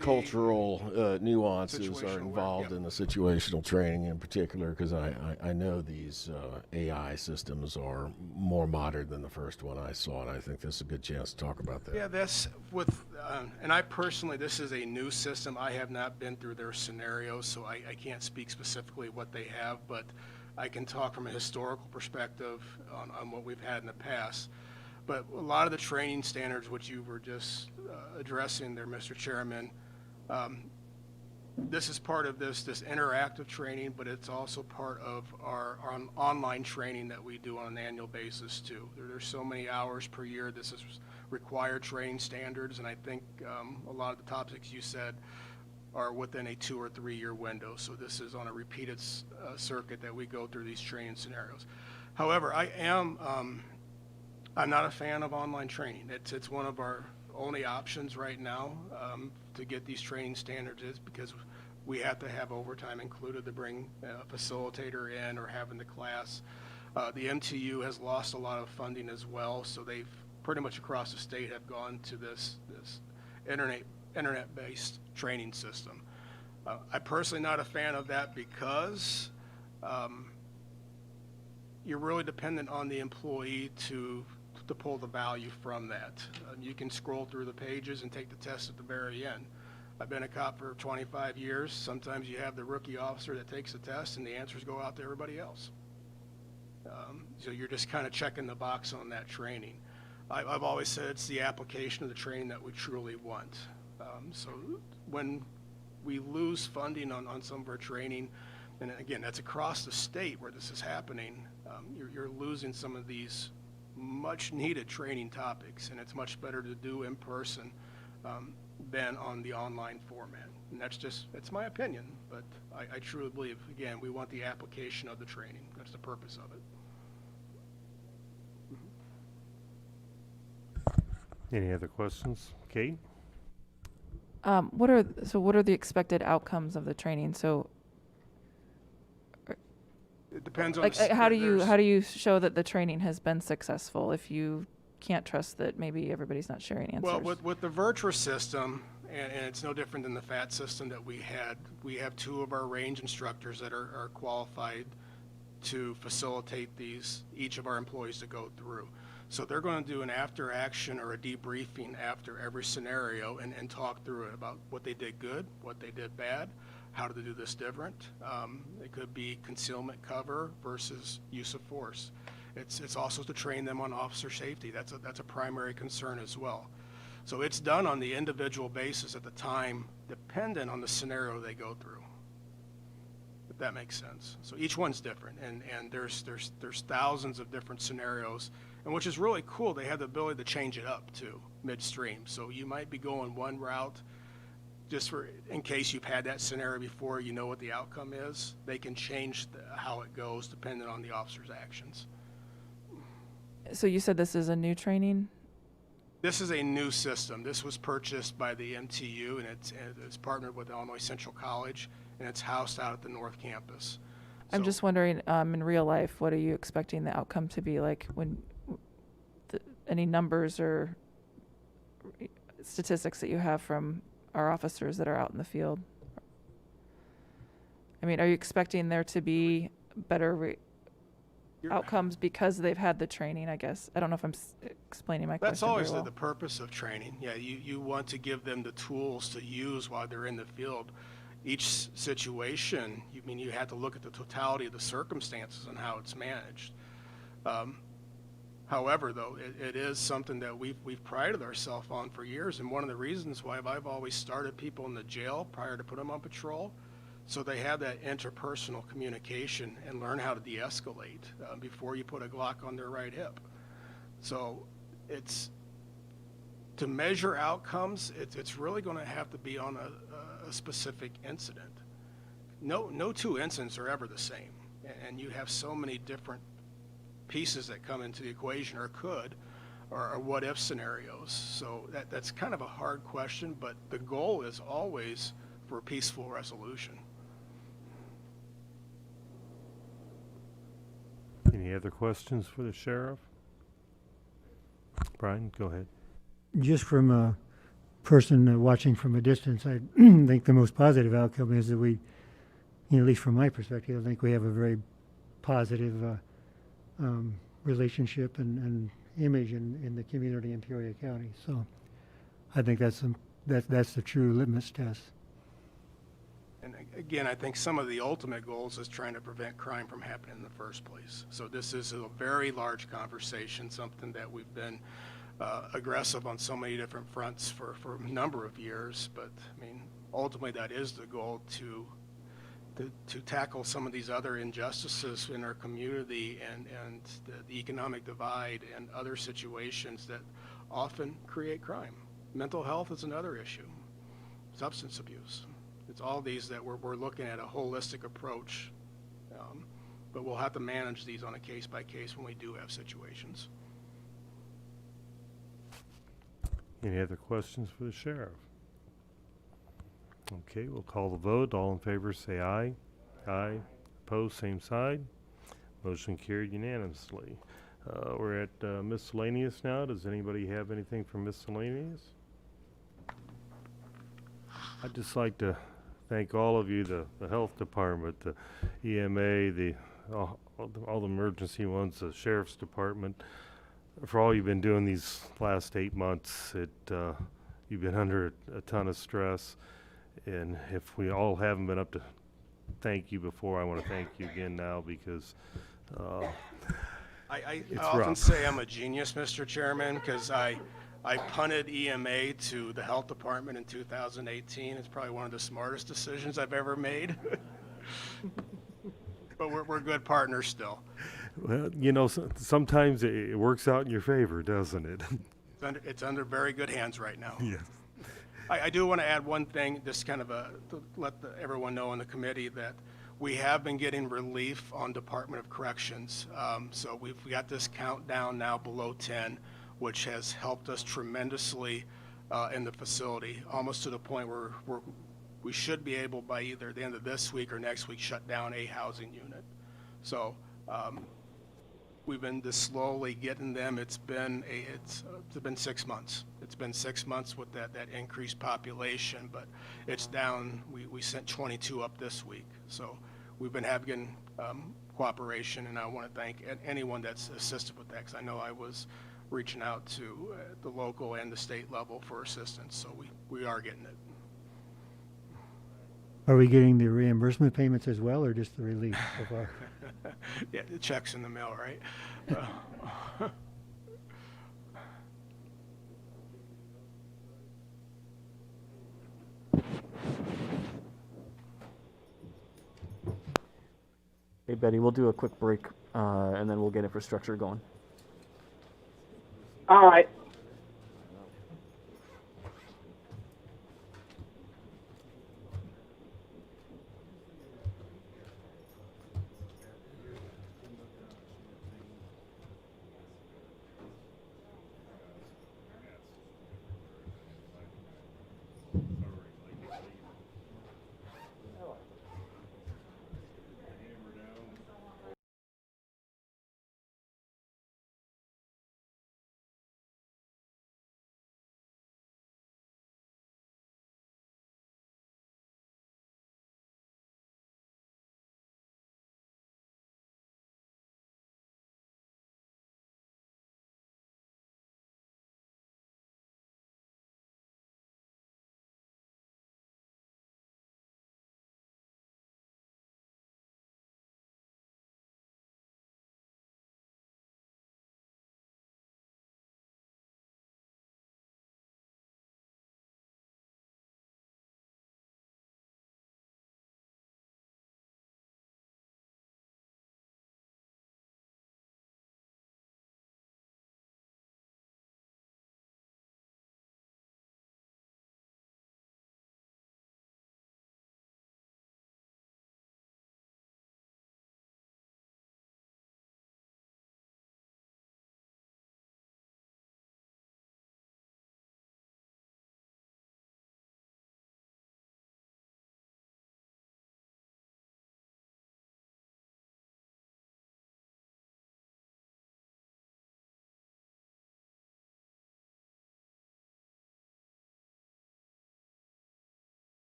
cultural nuances are situational involved in the situational training in particular? Because I know these AI systems are more modern than the first one I saw, and I think this is a good chance to talk about that. Yeah, that's with, and I personally, this is a new system. I have not been through their scenarios, so I can't speak specifically what they have, but I can talk from a historical perspective on what we've had in the past. But a lot of the training standards, which you were just addressing there, Mr. Chairman, this is part of this interactive training, but it's also part of our online training that we do on an annual basis too. There's so many hours per year. This is required training standards, and I think a lot of the topics you said are within a 2 or 3 year window. So this is on a repeated circuit that we go through these training scenarios. However, I'm not a fan of online training. It's one of our only options right now to get these training standards is because we have to have overtime included to bring a facilitator in or have in the class. The MTU has lost a lot of funding as well, so they've pretty much across the state have gone to this internet-based training system. I'm personally not a fan of that because you're really dependent on the employee to pull the value from that. You can scroll through the pages and take the test at the very end. I've been a cop for 25 years. Sometimes you have the rookie officer that takes the test and the answers go out to everybody else. So you're just kind of checking the box on that training. I've always said it's the application of the training that we truly want. So when we lose funding on some of our training, and again, that's across the state where this is happening, you're losing some of these much needed training topics, and it's much better to do in person than on the online format. And it's my opinion, but I truly believe, again, we want the application of the training. That's the purpose of it. Any other questions? Kate? What are the expected outcomes of the training? So It depends on like the, how do you show that the training has been successful if you can't trust that maybe everybody's not sharing answers? Well, with the virtual system, and it's no different than the FAT system that we have 2 of our range instructors that are qualified to facilitate each of our employees to go through. So they're going to do an after action or a debriefing after every scenario and talk through it about what they did good, what they did bad, how to do this different. It could be concealment cover versus use of force. It's also to train them on officer safety. That's a primary concern as well. So it's done on the individual basis at the time, dependent on the scenario they go through. If that makes sense. So each one's different, and there's thousands of different scenarios, and which is really cool. They have the ability to change it up too midstream. So you might be going one route. Just in case you've had that scenario before, you know what the outcome is. They can change how it goes depending on the officer's actions. So you said this is a new training? This is a new system. This was purchased by the MTU, and it's partnered with Illinois Central College, and it's housed out at the North Campus. I'm just wondering, in real life, what are you expecting the outcome to be like when any numbers or statistics that you have from our officers that are out in the field? I mean, are you expecting there to be better outcomes because they've had the training, I guess? I don't know if I'm explaining my question That's always very well. the purpose of training. Yeah, you want to give them the tools to use while they're in the field. Each situation, you have to look at the totality of the circumstances and how it's managed. However, though, it is something that we've prided ourselves on for years, and one of the reasons why I've always started people in the jail prior to putting them on patrol, so they have that interpersonal communication and learn how to de-escalate before you put a Glock on their right hip. So it's to measure outcomes. It's really going to have to be on a specific incident. No 2 incidents are ever the same, and you have so many different pieces that come into the equation or what if scenarios. So that's kind of a hard question, but the goal is always for peaceful resolution. Any other questions for the sheriff? Brian, go ahead. Just from a person watching from a distance, I think the most positive outcome is that we, at least from my perspective, I think we have a very positive relationship and image in the community in Peoria County. So I think that's the true litmus test. And again, I think some of the ultimate goals is trying to prevent crime from happening in the first place. So this is a very large conversation, something that we've been aggressive on so many different fronts for a number of years. But I mean, ultimately, that is the goal to tackle some of these other injustices in our community and the economic divide and other situations that often create crime. Mental health is another issue. Substance abuse. It's all these that we're looking at a holistic approach, but we'll have to manage these on a case by case when we do have situations. Any other questions for the sheriff? Okay, we'll call the vote. All in favor say aye. Aye. Opposed, same side. Motion carried unanimously. We're at miscellaneous now. Does anybody have anything from miscellaneous? I'd just like to thank all of you, the health department, the EMA, all the emergency ones, the sheriff's department, for all you've been doing these last 8 months. You've been under a ton of stress, and if we all haven't been up to thank you before, I want to thank you again now, because I it's often rough. say I'm a genius, Mr. Chairman, because I punted EMA to the health department in 2018. It's probably one of the smartest decisions I've ever made. But we're good partners still. Well, sometimes it works out in your favor, doesn't it? It's under very good hands right now. Yes. I do want to add one thing, just kind of to let everyone know in the committee that we have been getting relief on Department of Corrections. So we've got this countdown now below 10, which has helped us tremendously in the facility, almost to the point where we should be able by either the end of this week or next week shut down a housing unit. So we've been just slowly getting them. It's been 6 months. It's been 6 months with that increased population, but it's down. We sent 22 up this week. So we've been having cooperation, and I want to thank anyone that's assisted with that, because I know I was reaching out to the local and the state level for assistance. So we are getting it. Are we getting the reimbursement payments as well, or just the relief so far? Yeah, the check's in the mail, right? Hey, Betty, we'll do a quick break, and then we'll get infrastructure going. All right.